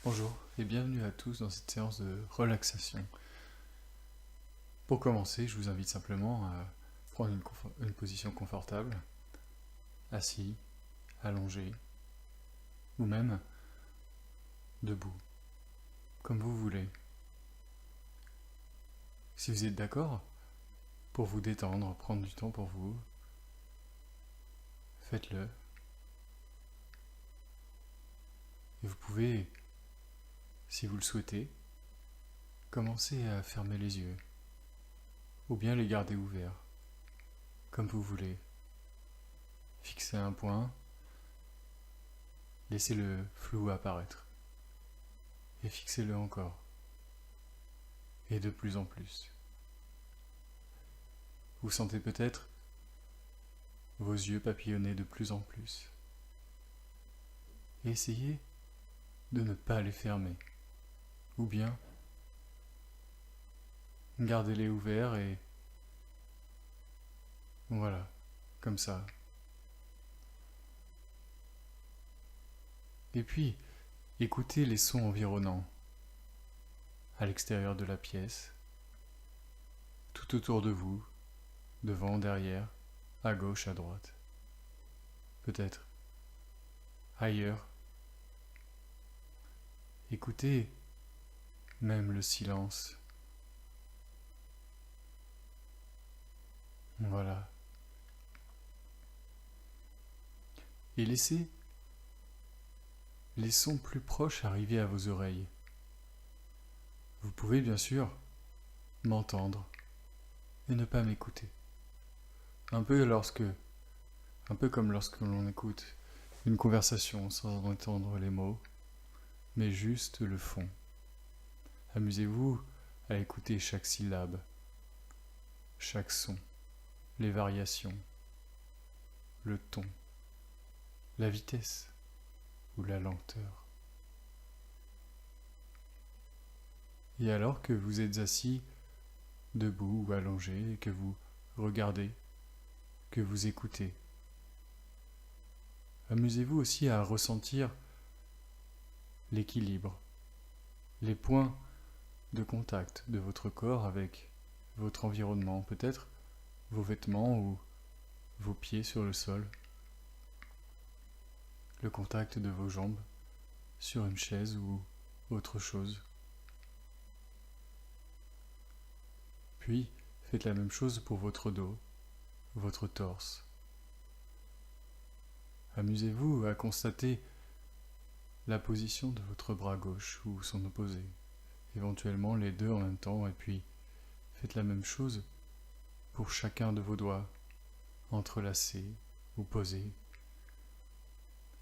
Bonjour et bienvenue à tous dans cette séance de relaxation. Pour commencer, je vous invite simplement à prendre une position confortable, assis, allongé, ou même debout, comme vous voulez. Si vous êtes d'accord, pour vous détendre, prendre du temps pour vous, faites-le. Et vous pouvez, si vous le souhaitez, commencer à fermer les yeux, ou bien les garder ouverts, comme vous voulez. Fixez un point, laissez le flou apparaître, et fixez-le encore, et de plus en plus. Vous sentez peut-être vos yeux papillonner de plus en plus. Et essayez de ne pas les fermer, ou bien gardez-les ouverts et voilà, comme ça. Et puis, écoutez les sons environnants, à l'extérieur de la pièce, tout autour de vous, devant, derrière, à gauche, à droite. Peut-être ailleurs. Écoutez même le silence. Voilà. Et laissez les sons plus proches arriver à vos oreilles. Vous pouvez bien sûr m'entendre et ne pas m'écouter. Un peu comme lorsque l'on écoute une conversation sans entendre les mots, mais juste le fond. Amusez-vous à écouter chaque syllabe, chaque son, les variations, le ton, la vitesse ou la lenteur. Et alors que vous êtes assis, debout ou allongé, et que vous regardez, que vous écoutez, amusez-vous aussi à ressentir l'équilibre, les points de contact de votre corps avec votre environnement, peut-être vos vêtements ou vos pieds sur le sol, le contact de vos jambes sur une chaise ou autre chose. Puis, faites la même chose pour votre dos, votre torse. Amusez-vous à constater la position de votre bras gauche ou son opposé, éventuellement les deux en même temps, et puis faites la même chose pour chacun de vos doigts, entrelacés ou posés.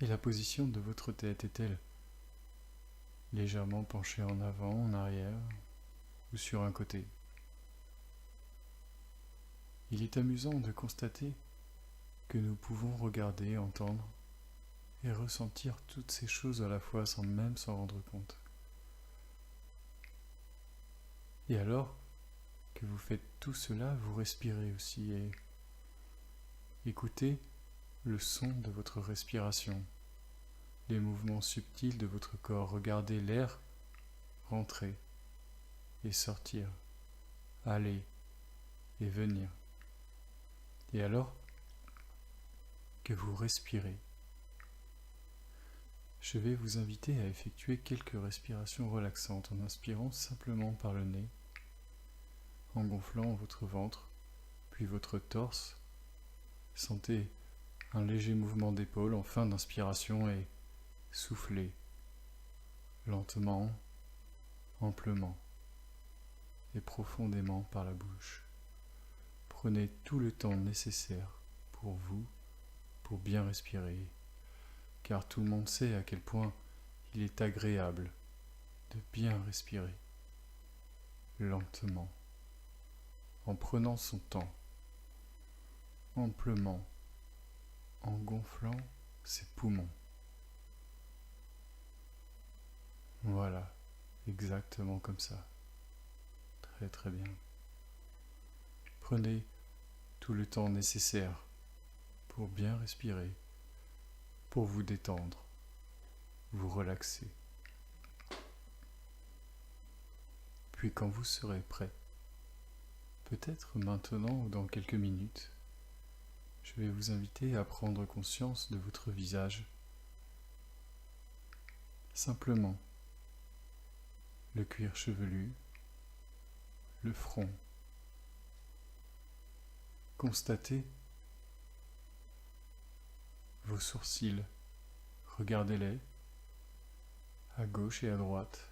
Et la position de votre tête est-elle légèrement penchée en avant, en arrière ou sur un côté? Il est amusant de constater que nous pouvons regarder, entendre et ressentir toutes ces choses à la fois sans même s'en rendre compte. Et alors que vous faites tout cela, vous respirez aussi et écoutez le son de votre respiration, les mouvements subtils de votre corps. Regardez l'air rentrer et sortir, aller et venir. Et alors que vous respirez, je vais vous inviter à effectuer quelques respirations relaxantes en inspirant simplement par le nez, en gonflant votre ventre, puis votre torse. Sentez un léger mouvement d'épaule en fin d'inspiration et soufflez lentement, amplement et profondément par la bouche. Prenez tout le temps nécessaire pour vous, pour bien respirer, car tout le monde sait à quel point il est agréable de bien respirer, lentement, en prenant son temps, amplement, en gonflant ses poumons. Voilà, exactement comme ça. Très très bien. Prenez tout le temps nécessaire pour bien respirer, pour vous détendre, vous relaxer. Puis quand vous serez prêt, peut-être maintenant ou dans quelques minutes, je vais vous inviter à prendre conscience de votre visage. Simplement, le cuir chevelu, le front. Constatez vos sourcils, regardez-les à gauche et à droite.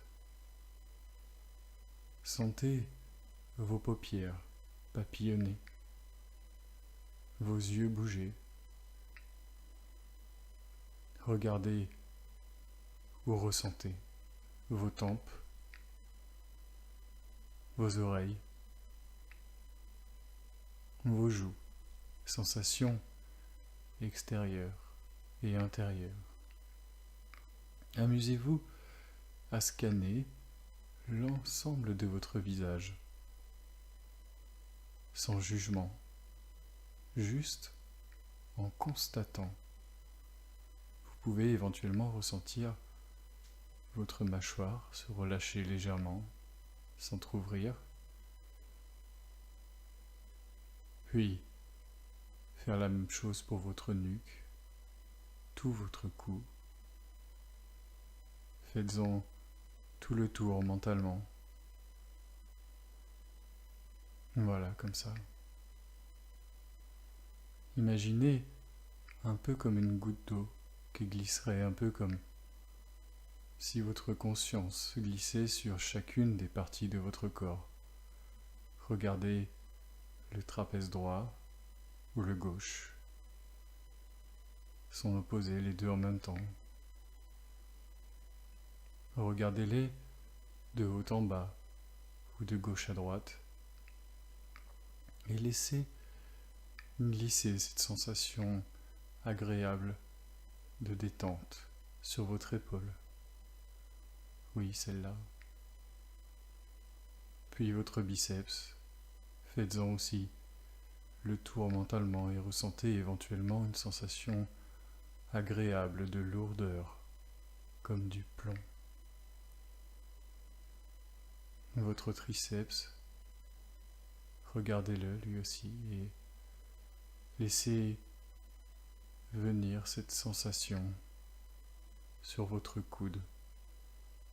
Sentez vos paupières papillonner, vos yeux bouger. Regardez ou ressentez vos tempes, vos oreilles, vos joues, sensations extérieures et intérieures. Amusez-vous à scanner l'ensemble de votre visage, sans jugement, juste en constatant. Vous pouvez éventuellement ressentir votre mâchoire se relâcher légèrement, s'entrouvrir, puis faire la même chose pour votre nuque, tout votre cou. Faites-en tout le tour mentalement. Voilà, comme ça. Imaginez un peu comme une goutte d'eau qui glisserait, un peu comme si votre conscience glissait sur chacune des parties de votre corps. Regardez le trapèze droit ou le gauche. Sont opposés les deux en même temps. Regardez-les de haut en bas ou de gauche à droite et laissez glisser cette sensation agréable de détente sur votre épaule. Oui, celle-là. Puis votre biceps. Faites-en aussi le tour mentalement et ressentez éventuellement une sensation agréable de lourdeur, comme du plomb. Votre triceps, regardez-le lui aussi et laissez venir cette sensation sur votre coude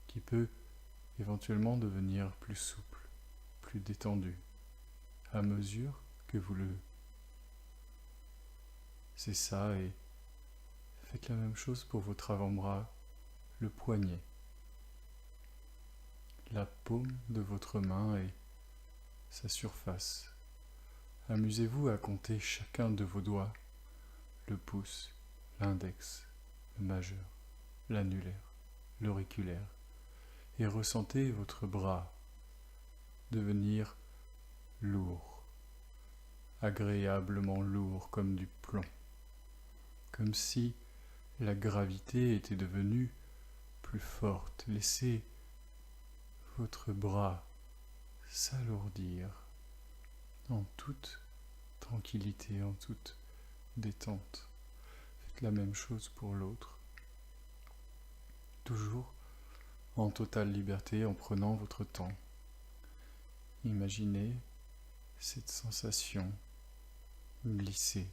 qui peut éventuellement devenir plus souple, plus détendu à mesure que vous le... C'est ça, et faites la même chose pour votre avant-bras, le poignet, la paume de votre main et sa surface. Amusez-vous à compter chacun de vos doigts, le pouce, l'index, le majeur, l'annulaire, l'auriculaire, et ressentez votre bras devenir lourd, agréablement lourd comme du plomb, comme si la gravité était devenue plus forte. Laissez votre bras s'alourdir en toute tranquillité, en toute détente. Faites la même chose pour l'autre, toujours en totale liberté, en prenant votre temps. Imaginez cette sensation glisser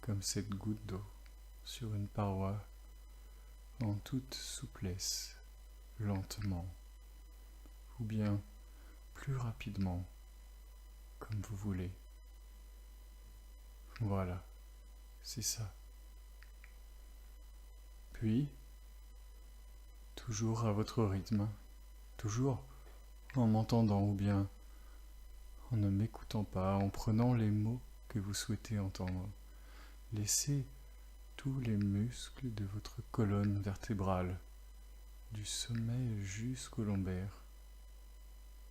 comme cette goutte d'eau sur une paroi en toute souplesse, lentement, ou bien plus rapidement, comme vous voulez. Voilà, c'est ça. Puis, toujours à votre rythme, toujours en m'entendant ou bien en ne m'écoutant pas, en prenant les mots que vous souhaitez entendre. Laissez tous les muscles de votre colonne vertébrale, du sommet jusqu'au lombaire,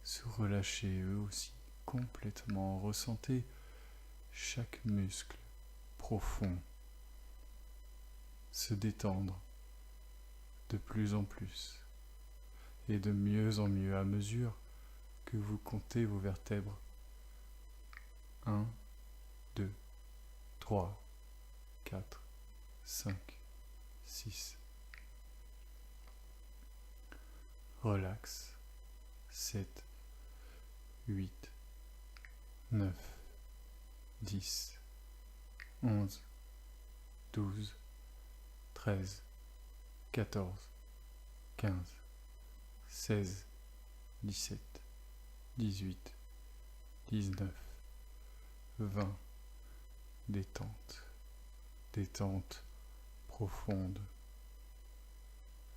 se relâcher eux aussi complètement. Ressentez chaque muscle profond se détendre de plus en plus et de mieux en mieux à mesure que vous comptez vos vertèbres. 1, 2, 3, 4, 5, 6. Relax, 7, 8, 9, 10, 11, 12, 13, 14, 15, 16, 17, 18, 19, 20. Détente, détente profonde.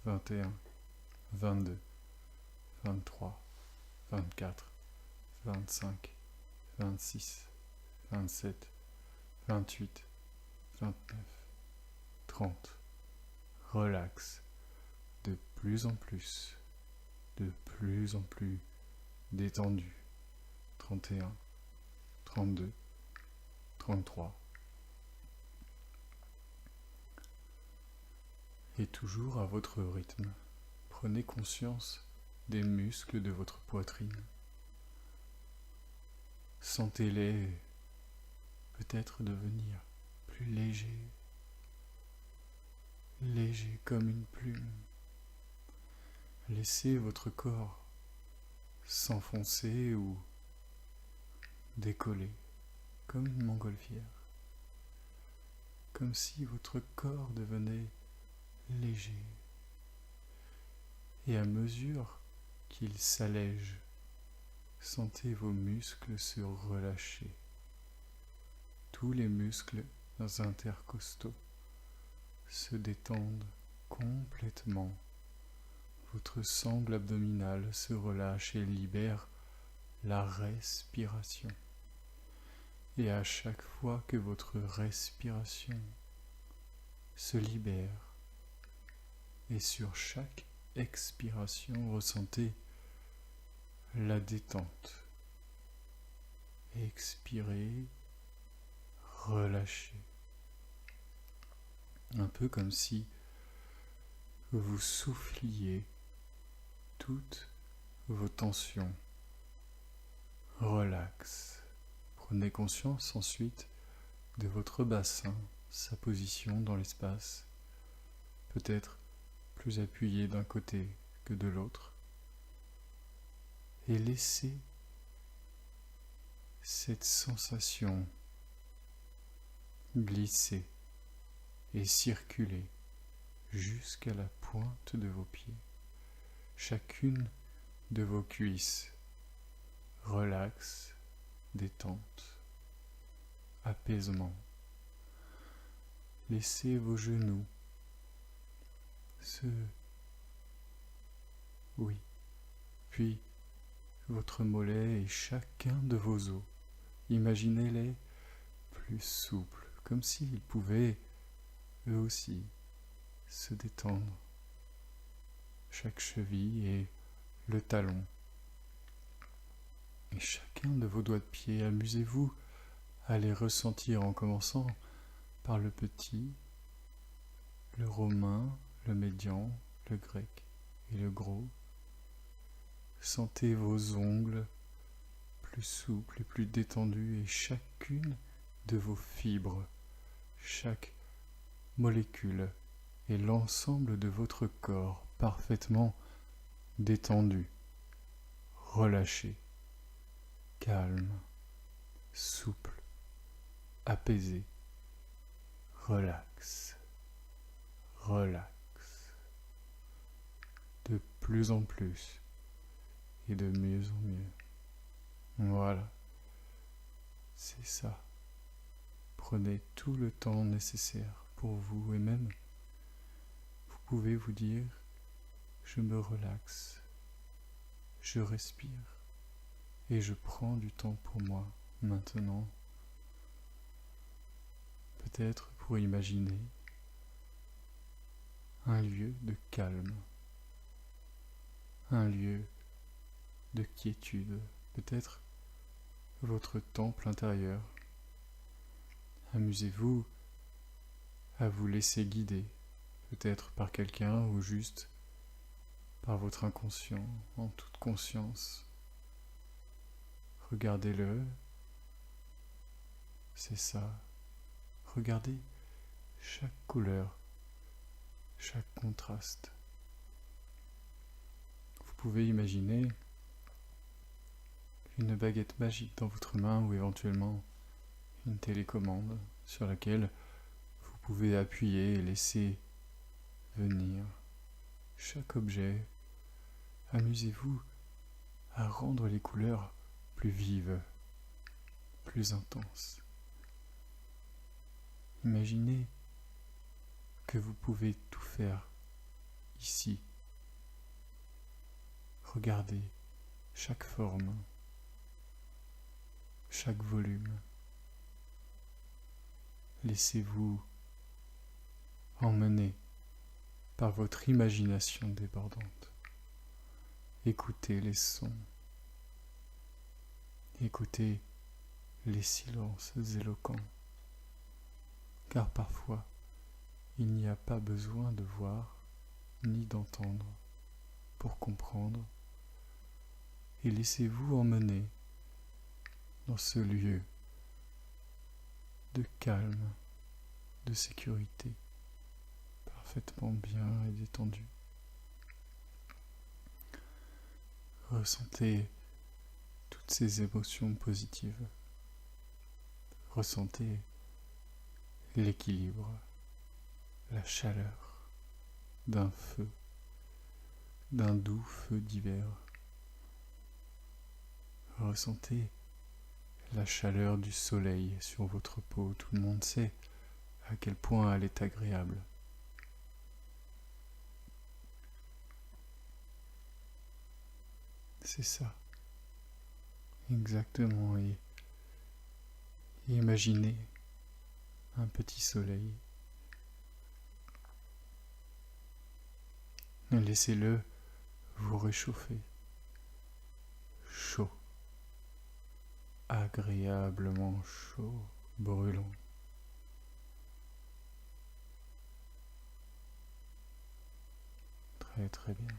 21, 22, 23, 24, 25, 26, 27, 28, 29, 30. Relax de plus en plus détendu. 31, 32, 33. Et toujours à votre rythme, prenez conscience des muscles de votre poitrine. Sentez-les peut-être devenir plus légers, légers comme une plume. Laissez votre corps s'enfoncer ou décoller comme une montgolfière, comme si votre corps devenait léger. Et à mesure qu'il s'allège, sentez vos muscles se relâcher. Tous les muscles intercostaux se détendent complètement. Votre sangle abdominale se relâche et libère la respiration. Et à chaque fois que votre respiration se libère, et sur chaque expiration, ressentez la détente. Expirez, relâchez. Un peu comme si vous souffliez toutes vos tensions. Relax. Prenez conscience ensuite de votre bassin, sa position dans l'espace, peut-être plus appuyé d'un côté que de l'autre, et laissez cette sensation glisser et circuler jusqu'à la pointe de vos pieds. Chacune de vos cuisses relaxe, détente, apaisement. Laissez vos genoux puis votre mollet et chacun de vos os. Imaginez-les plus souples, comme s'ils pouvaient, eux aussi, se détendre. Chaque cheville et le talon. Et chacun de vos doigts de pied, amusez-vous à les ressentir en commençant par le petit, le romain, le médian, le grec et le gros. Sentez vos ongles plus souples et plus détendus et chacune de vos fibres, chaque molécule et l'ensemble de votre corps parfaitement détendu, relâché, calme, souple, apaisé, relax, relax, de plus en plus et de mieux en mieux. Voilà, c'est ça. Prenez tout le temps nécessaire pour vous et même vous pouvez vous dire je me relaxe, je respire et je prends du temps pour moi maintenant. Peut-être pour imaginer un lieu de calme, un lieu de quiétude, peut-être votre temple intérieur. Amusez-vous à vous laisser guider, peut-être par quelqu'un ou juste par votre inconscient, en toute conscience. Regardez-le, c'est ça. Regardez chaque couleur, chaque contraste. Vous pouvez imaginer une baguette magique dans votre main ou éventuellement une télécommande sur laquelle vous pouvez appuyer et laisser venir chaque objet. Amusez-vous à rendre les couleurs plus vives, plus intenses. Imaginez que vous pouvez tout faire ici. Regardez chaque forme, chaque volume. Laissez-vous emmener par votre imagination débordante. Écoutez les sons. Écoutez les silences éloquents. Car parfois, il n'y a pas besoin de voir ni d'entendre pour comprendre. Et laissez-vous emmener dans ce lieu de calme, de sécurité, parfaitement bien et détendu. Ressentez toutes ces émotions positives. Ressentez l'équilibre, la chaleur d'un feu, d'un doux feu d'hiver. Ressentez la chaleur du soleil sur votre peau. Tout le monde sait à quel point elle est agréable. C'est ça, exactement. Et imaginez un petit soleil. Laissez-le vous réchauffer. Chaud. Agréablement chaud, brûlant. Très très bien.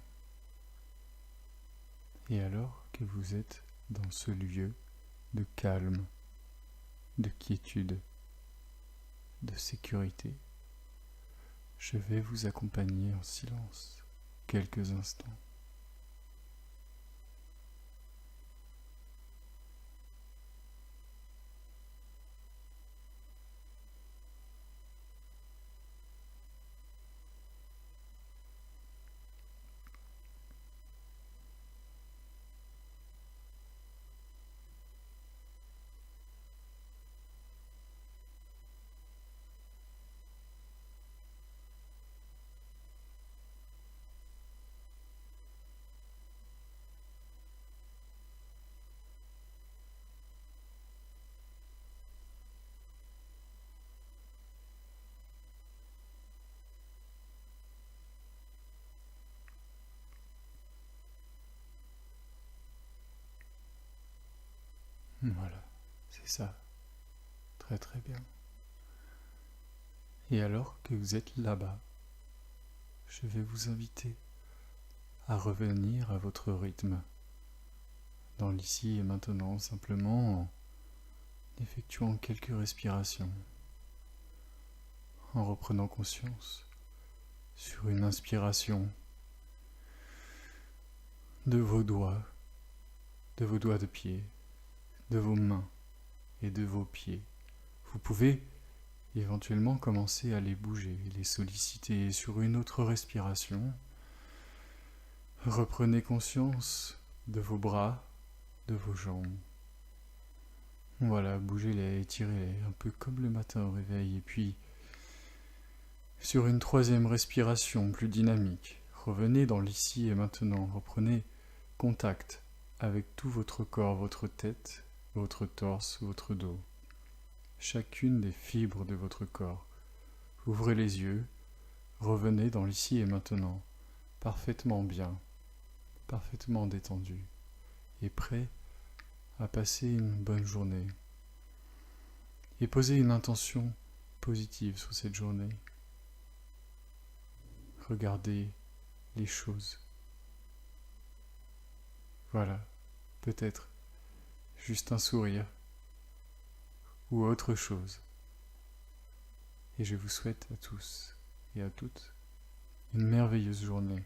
Et alors que vous êtes dans ce lieu de calme, de quiétude, de sécurité, je vais vous accompagner en silence quelques instants. Voilà, c'est ça. Très très bien. Et alors que vous êtes là-bas, je vais vous inviter à revenir à votre rythme, dans l'ici et maintenant, simplement en effectuant quelques respirations, en reprenant conscience sur une inspiration de vos doigts de pied, de vos mains et de vos pieds. Vous pouvez éventuellement commencer à les bouger, les solliciter sur une autre respiration. Reprenez conscience de vos bras, de vos jambes. Voilà, bougez-les, étirez-les, un peu comme le matin au réveil. Et puis, sur une troisième respiration plus dynamique, revenez dans l'ici et maintenant. Reprenez contact avec tout votre corps, votre tête, votre torse, votre dos. Chacune des fibres de votre corps. Ouvrez les yeux, revenez dans l'ici et maintenant, parfaitement bien, parfaitement détendu et prêt à passer une bonne journée. Et posez une intention positive sur cette journée. Regardez les choses. Voilà, peut-être juste un sourire ou autre chose. Et je vous souhaite à tous et à toutes une merveilleuse journée.